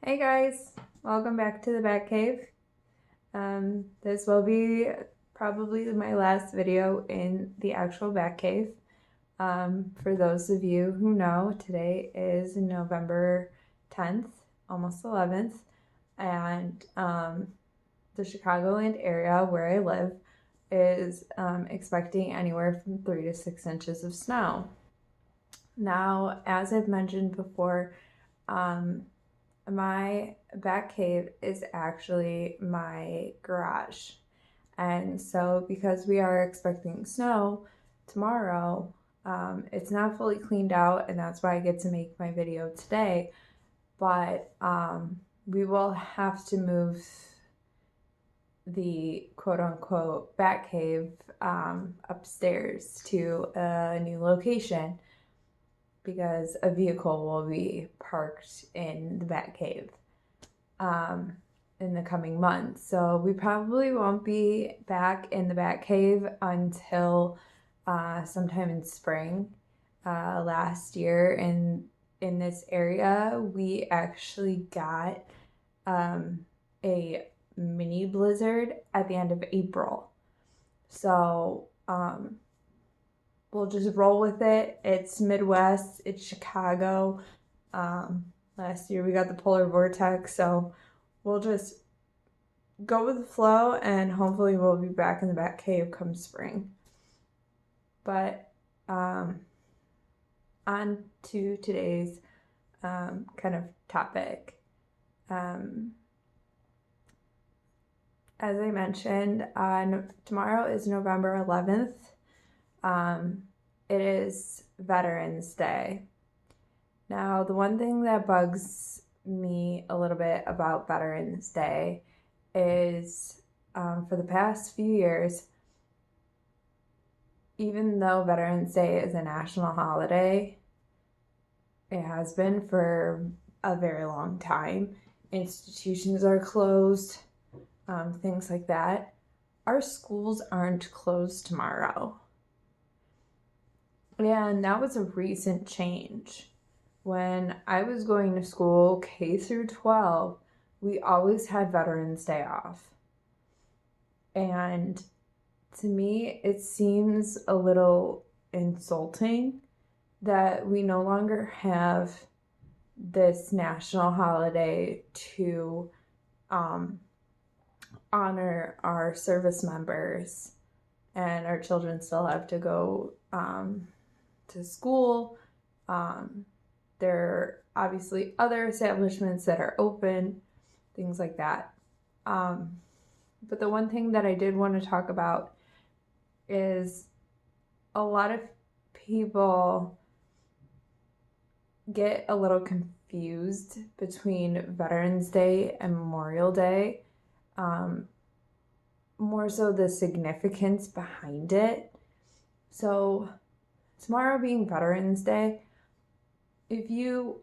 Hey guys, welcome back to the Batcave. This will be probably my last video in the actual Batcave. For those of you who know, today is November 10th, almost 11th, and the Chicagoland area where I live is expecting anywhere from 3 to 6 inches of snow. Now, as I've mentioned before, um, my back cave is actually my garage. And so, because we are expecting snow tomorrow, it's not fully cleaned out, and that's why I get to make my video today. But we will have to move the quote unquote bat cave upstairs to a new location because a vehicle will be parked in the bat cave in the coming months. So we probably won't be back in the bat cave until sometime in spring. Last year in this area, we actually got a mini blizzard at the end of April. So we'll just roll with it. It's Midwest, it's Chicago. Last year we got the polar vortex, so we'll just go with the flow and hopefully we'll be back in the bat cave come spring. But on to today's kind of topic. As I mentioned, tomorrow is November 11th. It is Veterans Day. Now, the one thing that bugs me a little bit about Veterans Day is for the past few years, even though Veterans Day is a national holiday, it has been for a very long time. Institutions are closed, things like that. Our schools aren't closed tomorrow. And that was a recent change. When I was going to school, K through 12, we always had Veterans Day off. And to me, it seems a little insulting that we no longer have this national holiday to honor our service members, and our children still have to go to school. There are obviously other establishments that are open, things like that. But the one thing that I did want to talk about is a lot of people get a little confused between Veterans Day and Memorial Day. More so the significance behind it. So tomorrow being Veterans Day, if you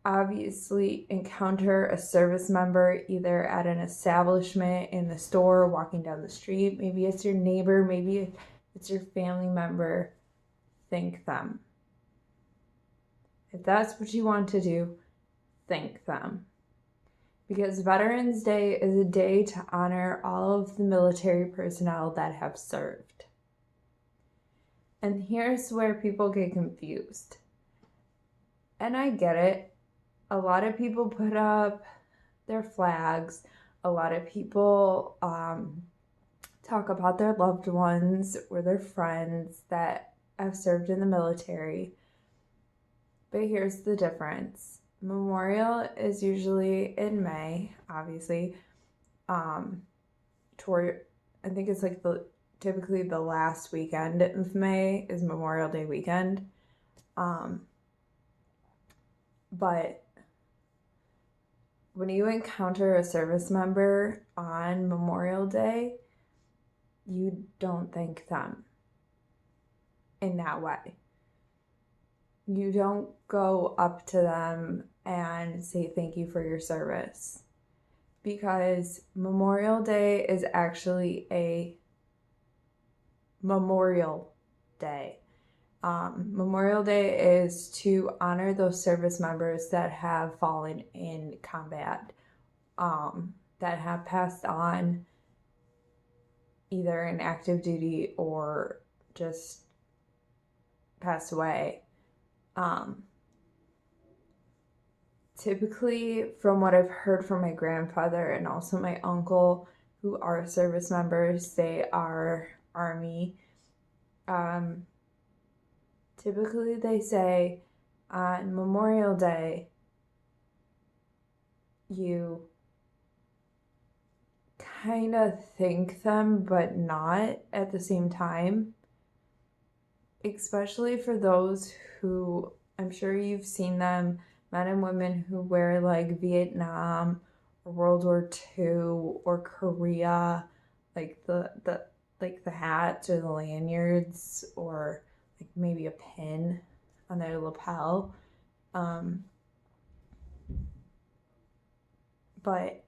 obviously encounter a service member either at an establishment, in the store, walking down the street, maybe it's your neighbor, maybe it's your family member, thank them. If that's what you want to do, thank them. Because Veterans Day is a day to honor all of the military personnel that have served. And here's where people get confused. And I get it. A lot of people put up their flags. A lot of people talk about their loved ones or their friends that have served in the military. But here's the difference. Memorial is usually in May, obviously. Toward, I think it's like typically the last weekend of May is Memorial Day weekend. But when you encounter a service member on Memorial Day, you don't thank them in that way. You don't go up to them and say thank you for your service, because Memorial Day is actually a Memorial Day. Memorial Day is to honor those service members that have fallen in combat, that have passed on either in active duty or just passed away. Typically, from what I've heard from my grandfather and also my uncle, who are service members, they are Army. Typically, they say on Memorial Day, you kind of thank them, but not at the same time. Especially for those who, I'm sure you've seen them, men and women who wear like Vietnam or World War II or Korea, like the hats or the lanyards or like maybe a pin on their lapel. But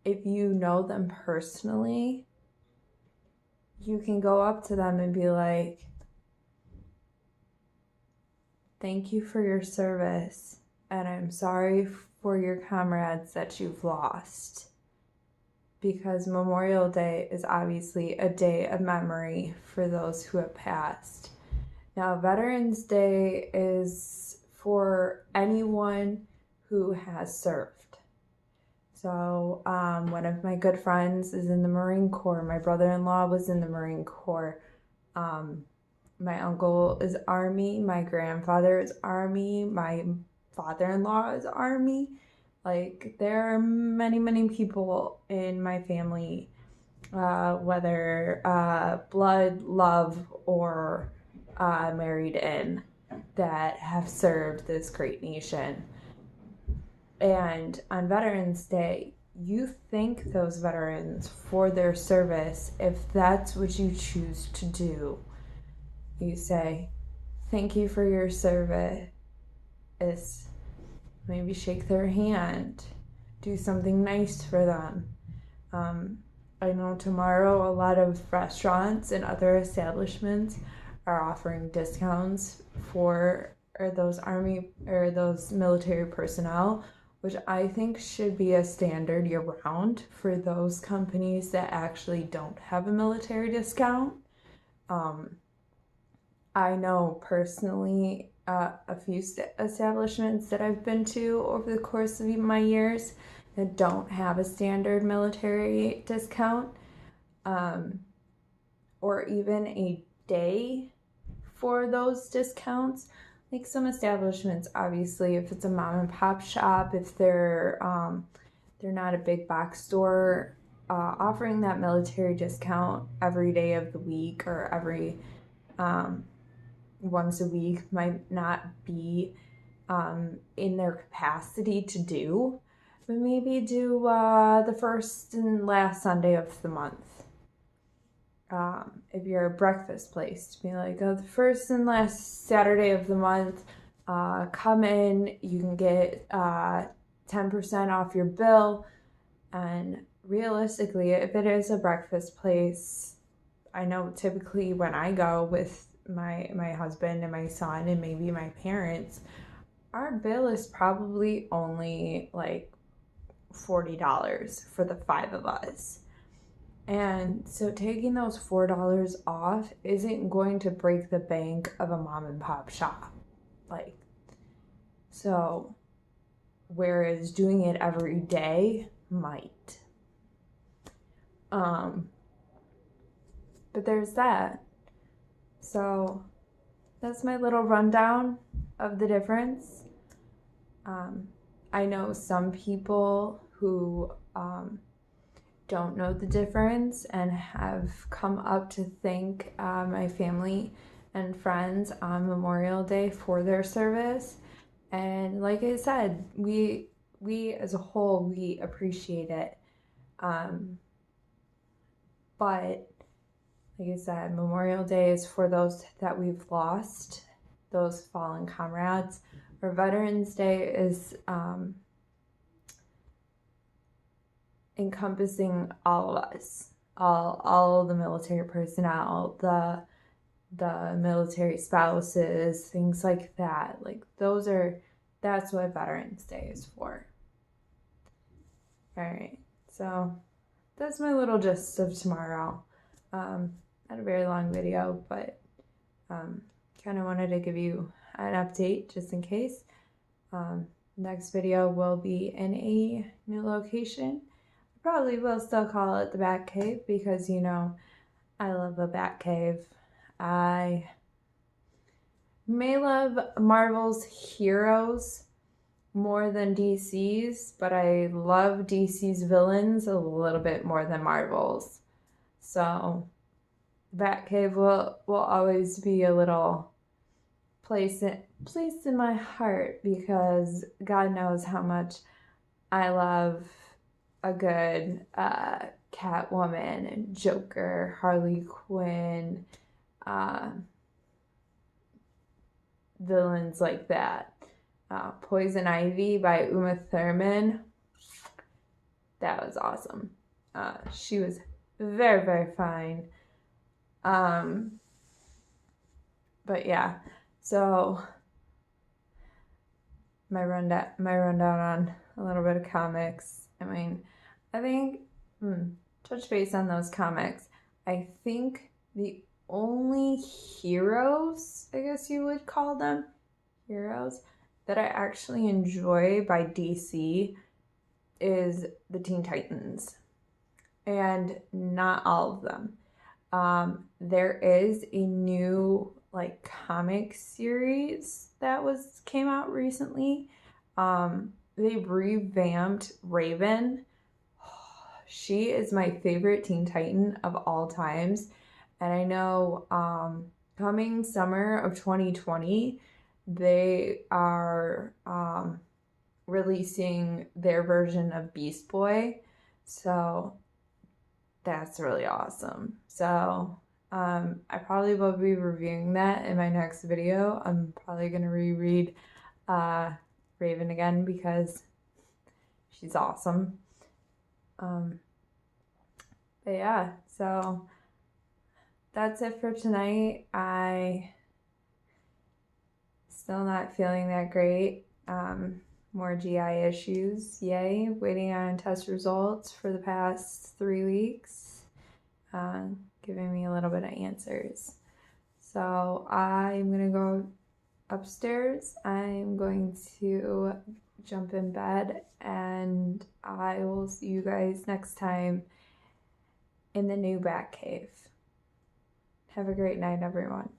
if you know them personally, you can go up to them and be like, thank you for your service, and I'm sorry for your comrades that you've lost. Because Memorial Day is obviously a day of memory for those who have passed. Now, Veterans Day is for anyone who has served. So, one of my good friends is in the Marine Corps. My brother-in-law was in the Marine Corps. My uncle is Army. My grandfather is Army. My father-in-law is Army. Like, there are many, many people in my family, whether blood, love, or married in, that have served this great nation. And on Veterans Day, you thank those veterans for their service if that's what you choose to do. You say, thank you for your service. Maybe shake their hand, do something nice for them. I know tomorrow a lot of restaurants and other establishments are offering discounts for those Army or those military personnel, which I think should be a standard year-round for those companies that actually don't have a military discount. I know personally a few establishments that I've been to over the course of my years that don't have a standard military discount, or even a day for those discounts. Like some establishments, obviously, if it's a mom and pop shop, if they're not a big box store, offering that military discount every day of the week or every once a week might not be in their capacity to do, but maybe do the first and last Sunday of the month. If you're a breakfast place, to be like, the first and last Saturday of the month, come in, you can get 10% off your bill. And realistically, if it is a breakfast place, I know typically when I go with my husband and my son and maybe my parents, our bill is probably only like $40 for the 5 of us. And so taking those $4 off isn't going to break the bank of a mom and pop shop. So whereas doing it every day might. But there's that. So that's my little rundown of the difference. I know some people who don't know the difference and have come up to thank my family and friends on Memorial Day for their service. And like I said, we as a whole, we appreciate it. But like I said, Memorial Day is for those that we've lost, those fallen comrades. Or Veterans Day is encompassing all of us, all the military personnel, the the military spouses, things like that. Like that's what Veterans Day is for. All right, so that's my little gist of tomorrow. Not a very long video, but kind of wanted to give you an update just in case. Next video will be in a new location. I probably will still call it the Bat Cave because, you know, I love a Bat Cave. I may love Marvel's heroes more than DC's, but I love DC's villains a little bit more than Marvel's. So Batcave will always be a little place in my heart because God knows how much I love a good Catwoman and Joker, Harley Quinn, villains like that. Poison Ivy by Uma Thurman. That was awesome. She was very, very fine. But yeah, so my rundown on a little bit of comics. I mean, I think touch base on those comics. I think the only heroes, I guess you would call them heroes, that I actually enjoy by DC is the Teen Titans, and not all of them. There is a new comic series that came out recently. They revamped Raven. She is my favorite Teen Titan of all times, and I know coming summer of 2020 they are releasing their version of Beast Boy, so that's really awesome. So I probably will be reviewing that in my next video. I'm probably going to reread Raven again because she's awesome. But yeah, so that's it for tonight. I still not feeling that great. More GI issues. Yay. Waiting on test results for the past 3 weeks. Giving me a little bit of answers. So I'm going to go upstairs. I'm going to jump in bed, and I will see you guys next time in the new Batcave. Have a great night, everyone.